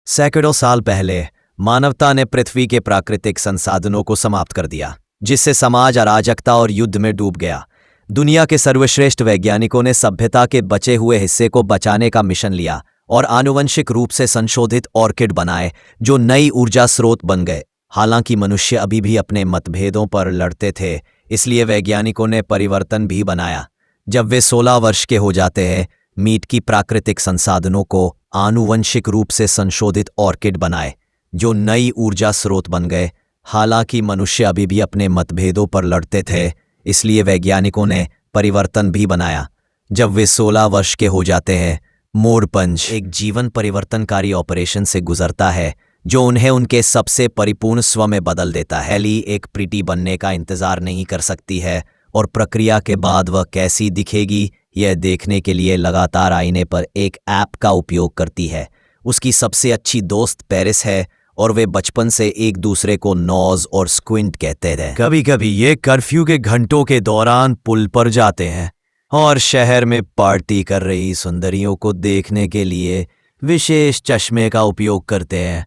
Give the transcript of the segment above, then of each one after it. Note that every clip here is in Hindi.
सैकड़ों साल पहले मानवता ने पृथ्वी के प्राकृतिक संसाधनों को समाप्त कर दिया, जिससे समाज अराजकता और युद्ध में डूब गया। दुनिया के सर्वश्रेष्ठ वैज्ञानिकों ने सभ्यता के बचे हुए हिस्से को बचाने का मिशन लिया और आनुवंशिक रूप से संशोधित ऑर्किड बनाए, जो नई ऊर्जा स्रोत बन गए। हालांकि मनुष्य अभी भी अपने मतभेदों पर लड़ते थे, इसलिए वैज्ञानिकों ने परिवर्तन भी बनाया। जब वे 16 वर्ष के हो जाते हैं, मीट की प्राकृतिक संसाधनों को आनुवंशिक रूप से संशोधित ऑर्किड बनाए, जो नई ऊर्जा स्रोत बन गए। हालांकि मनुष्य अभी भी अपने मतभेदों पर लड़ते थे, इसलिए वैज्ञानिकों ने परिवर्तन भी बनाया। जब वे 16 वर्ष के हो जाते हैं, मोरपंच एक जीवन परिवर्तनकारी ऑपरेशन से गुजरता है, जो उन्हें उनके सबसे परिपूर्ण स्व में बदल देता है। एली एक प्रीटी बनने का इंतजार नहीं कर सकती है और प्रक्रिया के बाद वह कैसी दिखेगी यह देखने के लिए लगातार आईने पर एक ऐप का उपयोग करती है। उसकी सबसे अच्छी दोस्त पेरिस है और वे बचपन से एक दूसरे को नॉज और स्क्विंट कहते थे। कभी कभी ये कर्फ्यू के घंटों के दौरान पुल पर जाते हैं और शहर में पार्टी कर रही सुंदरियों को देखने के लिए विशेष चश्मे का उपयोग करते हैं।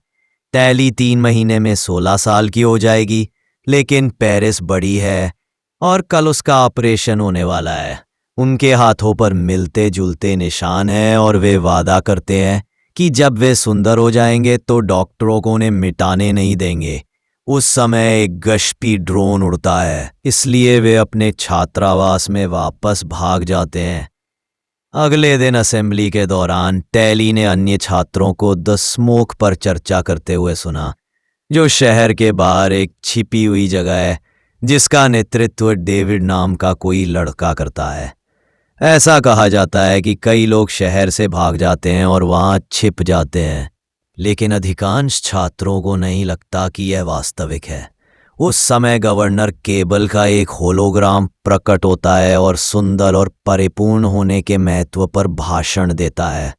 टैली 3 महीने में 16 साल की हो जाएगी, लेकिन पेरिस बड़ी है और कल उसका ऑपरेशन होने वाला है। उनके हाथों पर मिलते जुलते निशान हैं और वे वादा करते हैं कि जब वे सुंदर हो जाएंगे तो डॉक्टरों को उन्हें मिटाने नहीं देंगे। उस समय एक गश्ती ड्रोन उड़ता है, इसलिए वे अपने छात्रावास में वापस भाग जाते हैं। अगले दिन असेंबली के दौरान टैली ने अन्य छात्रों को द स्मोक पर चर्चा करते हुए सुना, जो शहर के बाहर एक छिपी हुई जगह है जिसका नेतृत्व डेविड नाम का कोई लड़का करता है। ऐसा कहा जाता है कि कई लोग शहर से भाग जाते हैं और वहां छिप जाते हैं, लेकिन अधिकांश छात्रों को नहीं लगता कि यह वास्तविक है। उस समय गवर्नर केबल का एक होलोग्राम प्रकट होता है और सुंदर और परिपूर्ण होने के महत्व पर भाषण देता है।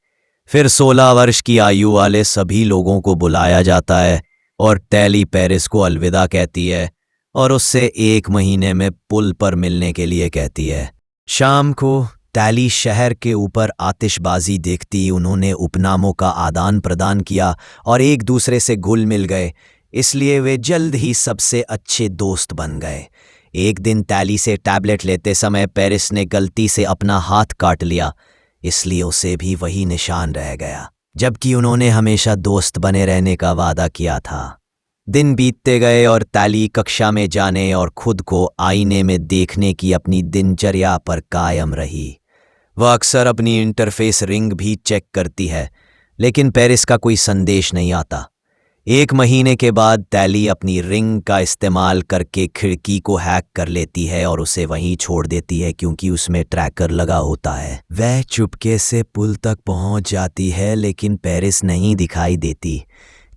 फिर 16 वर्ष की आयु वाले सभी लोगों को बुलाया जाता है और टैली पेरिस को अलविदा कहती है और उससे 1 महीने में पुल पर मिलने के लिए कहती है। शाम को टैली शहर के ऊपर आतिशबाजी देखती उन्होंने उपनामों का आदान प्रदान किया और एक दूसरे से घुल मिल गए, इसलिए वे जल्द ही सबसे अच्छे दोस्त बन गए। एक दिन टैली से टैबलेट लेते समय पेरिस ने गलती से अपना हाथ काट लिया, इसलिए उसे भी वही निशान रह गया, जबकि उन्होंने हमेशा दोस्त बने रहने का वादा किया था। दिन बीतते गए और टैली कक्षा में जाने और खुद को आईने में देखने की अपनी दिनचर्या पर कायम रही। वह अक्सर अपनी इंटरफेस रिंग भी चेक करती है, लेकिन पेरिस का कोई संदेश नहीं आता। 1 महीने के बाद टैली अपनी रिंग का इस्तेमाल करके खिड़की को हैक कर लेती है और उसे वहीं छोड़ देती है, क्योंकि उसमें ट्रैकर लगा होता है। वह चुपके से पुल तक पहुंच जाती है, लेकिन पेरिस नहीं दिखाई देती।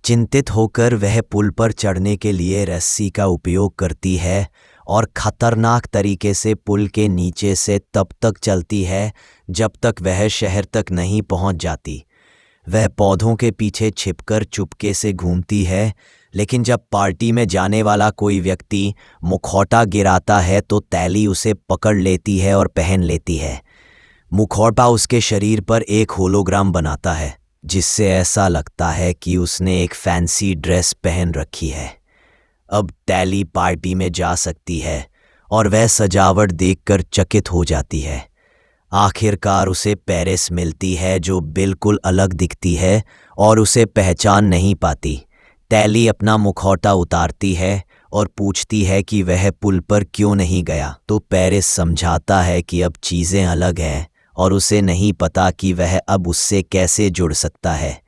चिंतित होकर वह पुल पर चढ़ने के लिए रस्सी का उपयोग करती है और खतरनाक तरीके से पुल के नीचे से तब तक चलती है जब तक वह शहर तक नहीं पहुंच जाती। वह पौधों के पीछे छिपकर चुपके से घूमती है, लेकिन जब पार्टी में जाने वाला कोई व्यक्ति मुखौटा गिराता है तो टैली उसे पकड़ लेती है और पहन लेती है। मुखौटा उसके शरीर पर एक होलोग्राम बनाता है, जिससे ऐसा लगता है कि उसने एक फैंसी ड्रेस पहन रखी है। अब टैली पार्टी में जा सकती है और वह सजावट देखकर चकित हो जाती है। आखिरकार उसे पेरिस मिलती है, जो बिल्कुल अलग दिखती है और उसे पहचान नहीं पाती। टैली अपना मुखौटा उतारती है और पूछती है कि वह पुल पर क्यों नहीं गया, तो पेरिस समझाता है कि अब चीज़ें अलग हैं और उसे नहीं पता कि वह अब उससे कैसे जुड़ सकता है।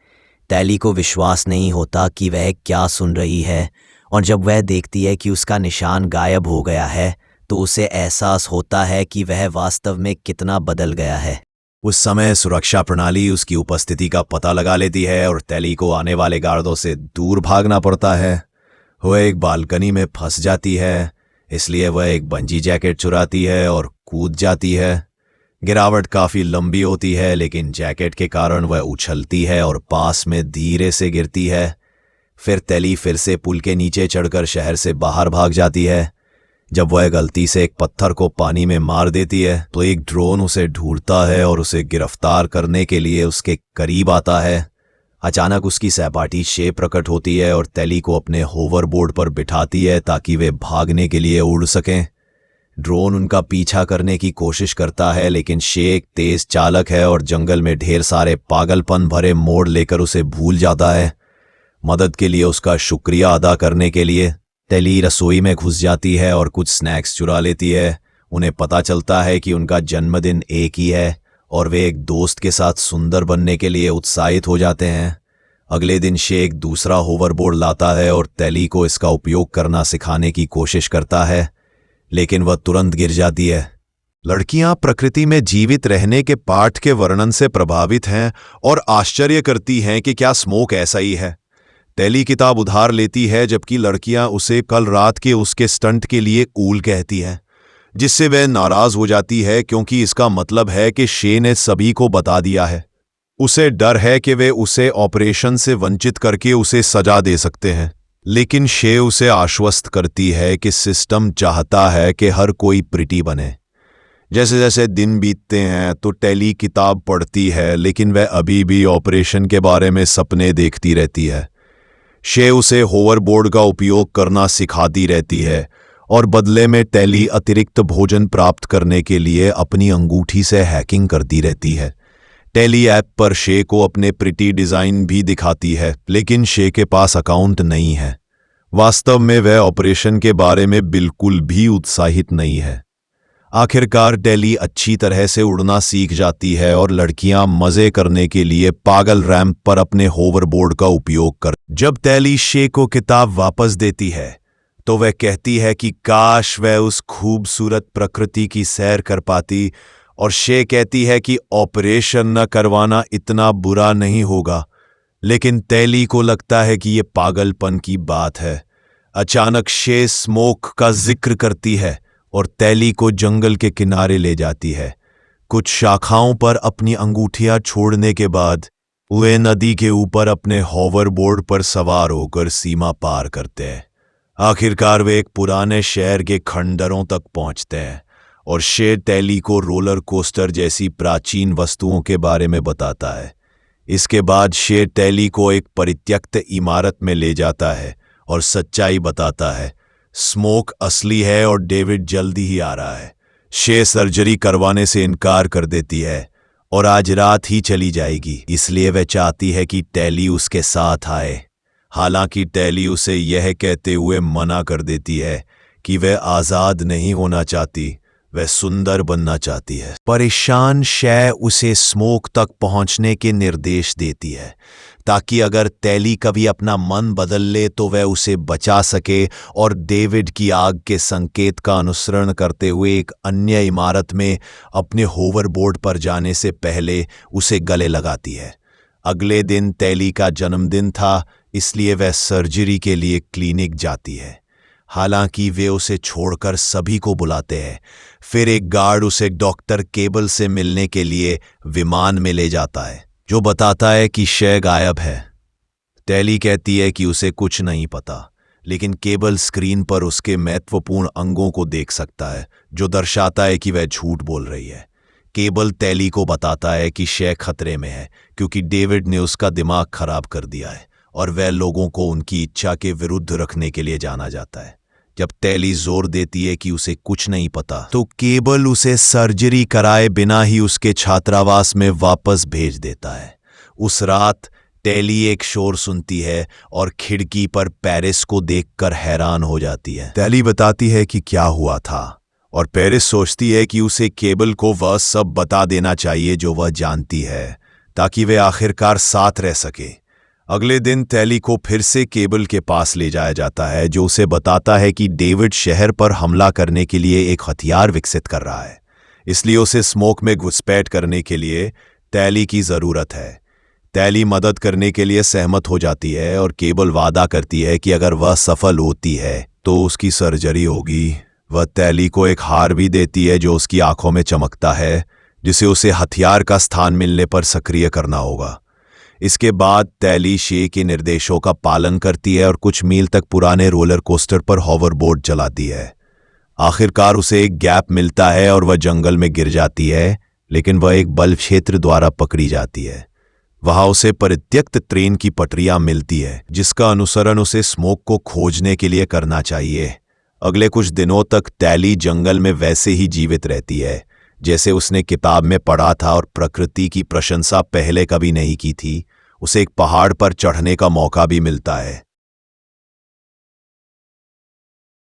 टैली को विश्वास नहीं होता कि वह क्या सुन रही है, और जब वह देखती है कि उसका निशान गायब हो गया है तो उसे एहसास होता है कि वह वास्तव में कितना बदल गया है। उस समय सुरक्षा प्रणाली उसकी उपस्थिति का पता लगा लेती है और टैली को आने वाले गार्डों से दूर भागना पड़ता है। वह एक बालकनी में फंस जाती है, इसलिए वह एक बंजी जैकेट चुराती है और कूद जाती है। गिरावट काफी लंबी होती है, लेकिन जैकेट के कारण वह उछलती है और पास में धीरे से गिरती है। फिर टैली फिर से पुल के नीचे चढ़कर शहर से बाहर भाग जाती है। जब वह गलती से एक पत्थर को पानी में मार देती है तो एक ड्रोन उसे ढूंढता है और उसे गिरफ्तार करने के लिए उसके करीब आता है। अचानक उसकी सहपाठी शे प्रकट होती है और तेली को अपने होवरबोर्ड पर बिठाती है ताकि वे भागने के लिए उड़ सकें। ड्रोन उनका पीछा करने की कोशिश करता है, लेकिन शे एक तेज चालक है और जंगल में ढेर सारे पागलपन भरे मोड़ लेकर उसे भूल जाता है। मदद के लिए उसका शुक्रिया अदा करने के लिए तेली रसोई में घुस जाती है और कुछ स्नैक्स चुरा लेती है। उन्हें पता चलता है कि उनका जन्मदिन एक ही है और वे एक दोस्त के साथ सुंदर बनने के लिए उत्साहित हो जाते हैं। अगले दिन शे एक दूसरा होवरबोर्ड लाता है और तेली को इसका उपयोग करना सिखाने की कोशिश करता है, लेकिन वह तुरंत गिर जाती है। लड़कियां प्रकृति में जीवित रहने के पाठ के वर्णन से प्रभावित हैं और आश्चर्य करती हैं कि क्या स्मोक ऐसा ही है। तेली किताब उधार लेती है जबकि लड़कियां उसे कल रात के उसके स्टंट के लिए कूल कहती हैं, जिससे वह नाराज हो जाती है क्योंकि इसका मतलब है कि शे ने सभी को बता दिया है। उसे डर है कि वे उसे ऑपरेशन से वंचित करके उसे सजा दे सकते हैं, लेकिन शे उसे आश्वस्त करती है कि सिस्टम चाहता है कि हर कोई प्रिटी बने। जैसे जैसे दिन बीतते हैं तो तेली किताब पढ़ती है, लेकिन वह अभी भी ऑपरेशन के बारे में सपने देखती रहती है। शे उसे होवरबोर्ड का उपयोग करना सिखाती रहती है और बदले में तेली अतिरिक्त भोजन प्राप्त करने के लिए अपनी अंगूठी से हैकिंग करती रहती है। तेली ऐप पर शे को अपने प्रिटी डिजाइन भी दिखाती है, लेकिन शे के पास अकाउंट नहीं है। वास्तव में वह ऑपरेशन के बारे में बिल्कुल भी उत्साहित नहीं है। आखिरकार तेली अच्छी तरह से उड़ना सीख जाती है और लड़कियां मजे करने के लिए पागल रैंप पर अपने होवरबोर्ड का उपयोग कर। जब तेली शे को किताब वापस देती है तो वह कहती है कि काश वह उस खूबसूरत प्रकृति की सैर कर पाती, और शे कहती है कि ऑपरेशन न करवाना इतना बुरा नहीं होगा, लेकिन तेली को लगता है कि यह पागलपन की बात है। अचानक शे स्मोक का जिक्र करती है और तेली को जंगल के किनारे ले जाती है। कुछ शाखाओं पर अपनी अंगूठियां छोड़ने के बाद वे नदी के ऊपर अपने होवरबोर्ड पर सवार होकर सीमा पार करते हैं। आखिरकार वे एक पुराने शहर के खंडरों तक पहुंचते हैं और शे तेली को रोलर कोस्टर जैसी प्राचीन वस्तुओं के बारे में बताता है। इसके बाद शे तेली को एक परित्यक्त इमारत में ले जाता है और सच्चाई बताता है। स्मोक असली है और डेविड जल्दी ही आ रहा है। शे सर्जरी करवाने से इनकार कर देती है और आज रात ही चली जाएगी, इसलिए वह चाहती है कि तेली उसके साथ आए। हालांकि तेली उसे यह कहते हुए मना कर देती है कि वह आज़ाद नहीं होना चाहती, वह सुंदर बनना चाहती है। परेशान शे उसे स्मोक तक पहुंचने के निर्देश देती है ताकि अगर तेली कभी अपना मन बदल ले तो वह उसे बचा सके, और डेविड की आग के संकेत का अनुसरण करते हुए एक अन्य इमारत में अपने होवरबोर्ड पर जाने से पहले उसे गले लगाती है। अगले दिन तेली का जन्मदिन था, इसलिए वह सर्जरी के लिए क्लिनिक जाती है। हालांकि वे उसे छोड़कर सभी को बुलाते हैं। फिर एक गार्ड उसे डॉक्टर केबल से मिलने के लिए विमान में ले जाता है, जो बताता है कि शे गायब है। तेली कहती है कि उसे कुछ नहीं पता, लेकिन केबल स्क्रीन पर उसके महत्वपूर्ण अंगों को देख सकता है, जो दर्शाता है कि वह झूठ बोल रही है। केबल तेली को बताता है कि शे खतरे में है क्योंकि डेविड ने उसका दिमाग खराब कर दिया है और वह लोगों को उनकी इच्छा के विरुद्ध रखने के लिए जाना जाता है। जब तेली जोर देती है कि उसे कुछ नहीं पता, तो केबल उसे सर्जरी कराए बिना ही उसके छात्रावास में वापस भेज देता है। उस रात तेली एक शोर सुनती है और खिड़की पर पेरिस को देखकर हैरान हो जाती है। तेली बताती है कि क्या हुआ था, और पेरिस सोचती है कि उसे केबल को वह सब बता देना चाहिए जो वह जानती है, ताकि वे आखिरकार साथ रह सके। अगले दिन तेली को फिर से केबल के पास ले जाया जाता है, जो उसे बताता है कि डेविड शहर पर हमला करने के लिए एक हथियार विकसित कर रहा है, इसलिए उसे स्मोक में घुसपैठ करने के लिए तेली की जरूरत है। तेली मदद करने के लिए सहमत हो जाती है और केबल वादा करती है कि अगर वह सफल होती है तो उसकी सर्जरी होगी। वह तेली को एक हार भी देती है जो उसकी आंखों में चमकता है, जिसे उसे हथियार का स्थान मिलने पर सक्रिय करना होगा। इसके बाद तेली शे के निर्देशों का पालन करती है और कुछ मील तक पुराने रोलर कोस्टर पर होवरबोर्ड चलाती है। आखिरकार उसे एक गैप मिलता है और वह जंगल में गिर जाती है, लेकिन वह एक बल क्षेत्र द्वारा पकड़ी जाती है। वहां उसे परित्यक्त ट्रेन की पटरियां मिलती है, जिसका अनुसरण उसे स्मोक को खोजने के लिए करना चाहिए। अगले कुछ दिनों तक टैली जंगल में वैसे ही जीवित रहती है जैसे उसने किताब में पढ़ा था, और प्रकृति की प्रशंसा पहले कभी नहीं की थी। उसे एक पहाड़ पर चढ़ने का मौका भी मिलता है